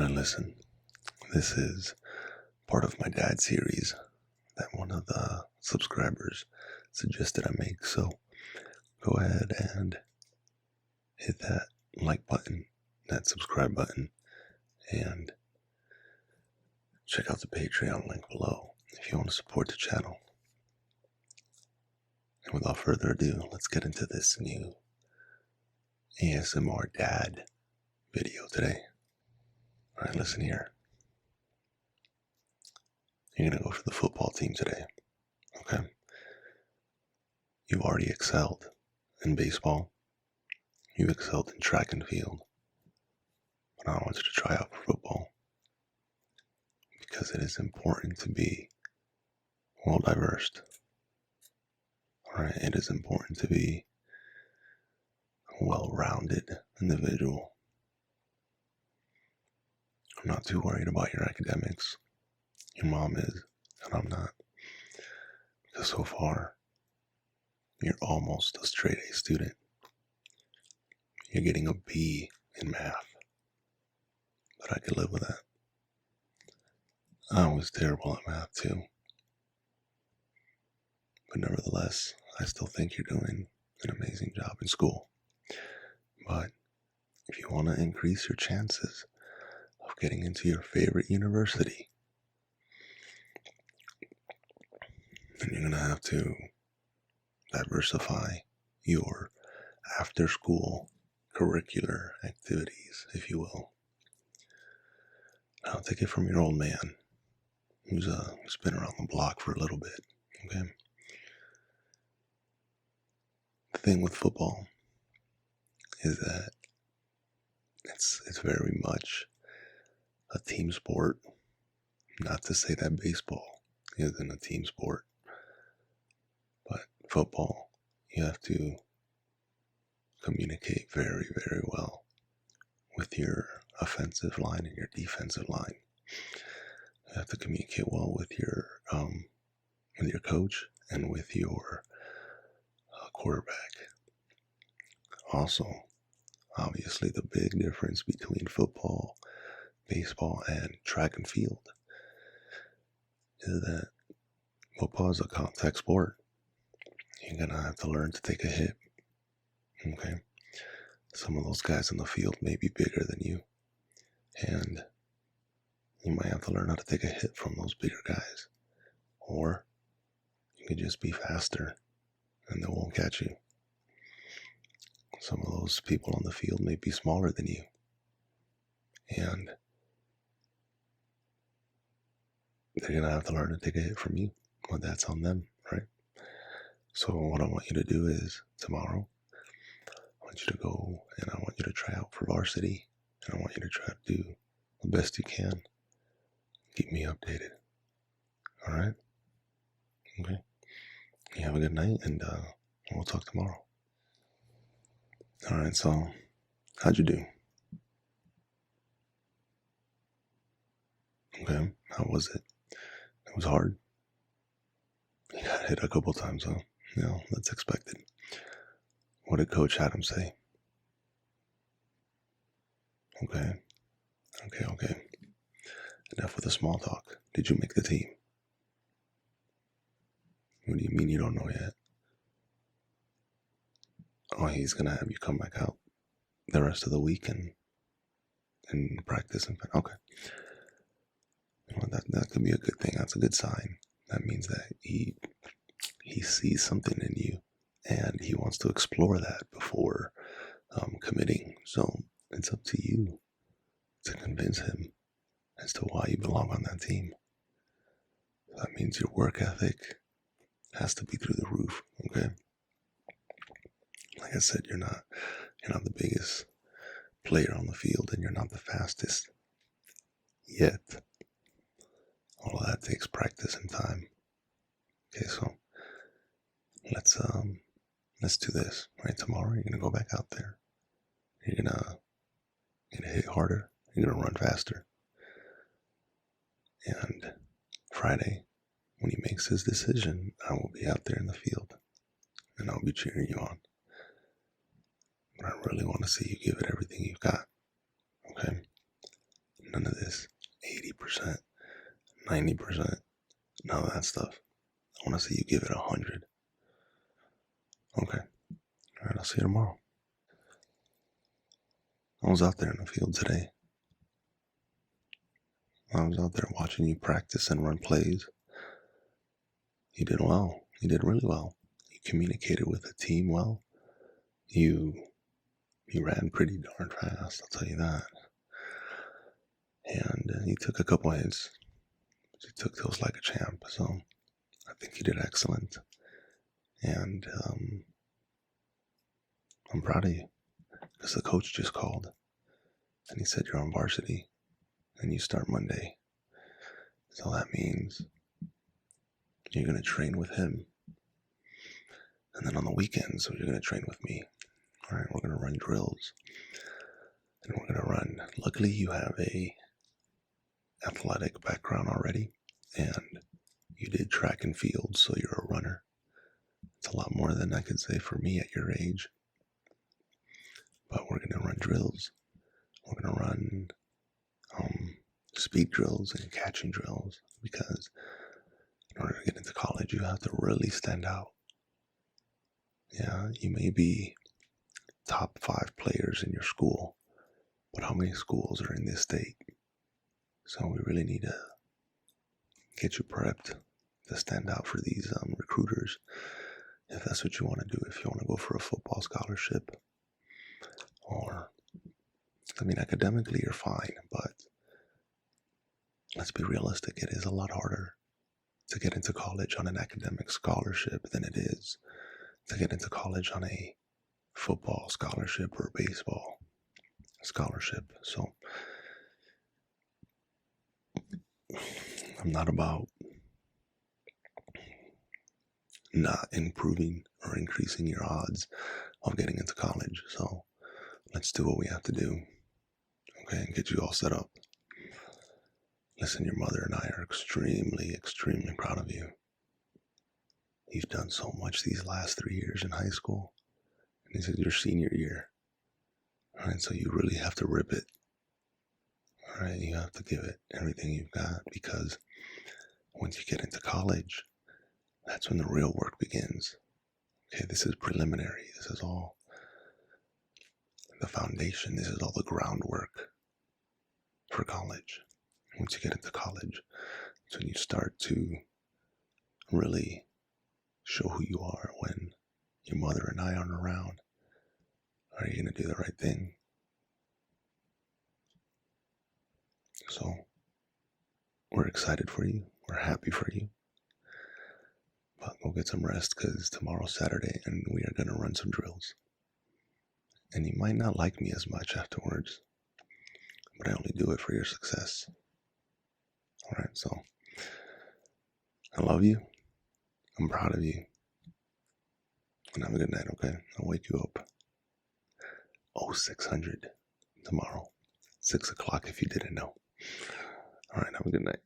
Alright, listen. This is part of my dad series that one of the subscribers suggested I make. So go ahead and hit that like button, that subscribe button, and check out the Patreon link below if you want to support the channel. And without further ado, let's get into this new ASMR dad video today. Alright, listen here. You're going to go for the football team today, okay? You've already excelled in baseball. You've excelled in track and field. But I want you to try out for football because it is important to be well diverse. Alright, it is important to be a well-rounded individual. I'm not too worried about your academics. Your mom is, and I'm not. Because so far, you're almost a straight A student. You're getting a B in math. But I could live with that. I was terrible at math too. But nevertheless, I still think you're doing an amazing job in school. But if you want to increase your chances of getting into your favorite university, then you're going to have to diversify your after-school curricular activities, if you will. Now, take it from your old man who's been around the block for a little bit, okay? The thing with football is that it's very much a team sport. Not to say that baseball isn't a team sport, but football, you have to communicate very, very well with your offensive line and your defensive line. You have to communicate well with your coach and with your quarterback. Also, obviously, the big difference between football, baseball, and track and field is that football is a contact sport. You're gonna have to learn to take a hit. Okay? Some of those guys in the field may be bigger than you, and you might have to learn how to take a hit from those bigger guys. Or you could just be faster and they won't catch you. Some of those people on the field may be smaller than you, and they're going to have to learn to take a hit from you. Well, that's on them, right? So what I want you to do is tomorrow, I want you to go and I want you to try out for varsity, and I want you to try to do the best you can. Keep me updated. All right? Okay. You have a good night, and we'll talk tomorrow. All right, so how'd you do? Okay, how was it? It was hard. You got hit a couple times, huh? No, that's expected. What did Coach Adam say? Okay. Enough with the small talk. Did you make the team? What do you mean you don't know yet? Oh, he's gonna have you come back out the rest of the week and practice and okay. Well, that could be a good thing. That's a good sign. That means that he sees something in you and he wants to explore that before committing. So it's up to you to convince him as to why you belong on that team. That means your work ethic has to be through the roof, okay? Like I said, you're not the biggest player on the field and you're not the fastest yet. All of that takes practice and time. Okay, so let's do this. Right, tomorrow you're gonna go back out there. You're gonna hit harder. You're gonna run faster. And Friday, when he makes his decision, I will be out there in the field and I'll be cheering you on. But I really want to see you give it everything you've got. Okay? None of this 80%, 90%, none of that stuff. I want to see you give it 100. Okay. All right, I'll see you tomorrow. I was out there in the field today. I was out there watching you practice and run plays. You did well. You did really well. You communicated with the team well. You ran pretty darn fast, I'll tell you that. And you took a couple hits. You took those like a champ. So I think you did excellent. And I'm proud of you. Because the coach just called. And he said you're on varsity. And you start Monday. So that means you're going to train with him. And then on the weekends, so you're going to train with me. All right, we're going to run drills. And we're going to run. Luckily, you have a athletic background already. And you did track and field, so you're a runner. It's a lot more than I could say for me at your age. But we're going to run drills. We're going to run speed drills and catching drills. Because in order to get into college, you have to really stand out. Yeah, you may be top 5 players in your school, but how many schools are in this state? So we really need to get you prepped to stand out for these recruiters, if that's what you want to do. If you want to go for a football scholarship, or, I mean, academically you're fine, but let's be realistic, it is a lot harder to get into college on an academic scholarship than it is to get into college on a football scholarship or baseball scholarship. So I'm not about not improving or increasing your odds of getting into college. So let's do what we have to do, okay, and get you all set up. Listen, your mother and I are extremely, extremely proud of you. You've done so much these last 3 years in high school. And this is your senior year. All right, so you really have to rip it. All right, you have to give it everything you've got, because once you get into college, that's when the real work begins. Okay, this is preliminary. This is all the foundation. This is all the groundwork for college. Once you get into college, that's when you start to really show who you are. When your mother and I aren't around, are you going to do the right thing? So we're excited for you. We're happy for you. But go get some rest, because tomorrow's Saturday and we are going to run some drills. And you might not like me as much afterwards, but I only do it for your success. All right, so I love you. I'm proud of you. And have a good night, okay? I'll wake you up. 0600 tomorrow. 6 o'clock if you didn't know. All right, have a good night.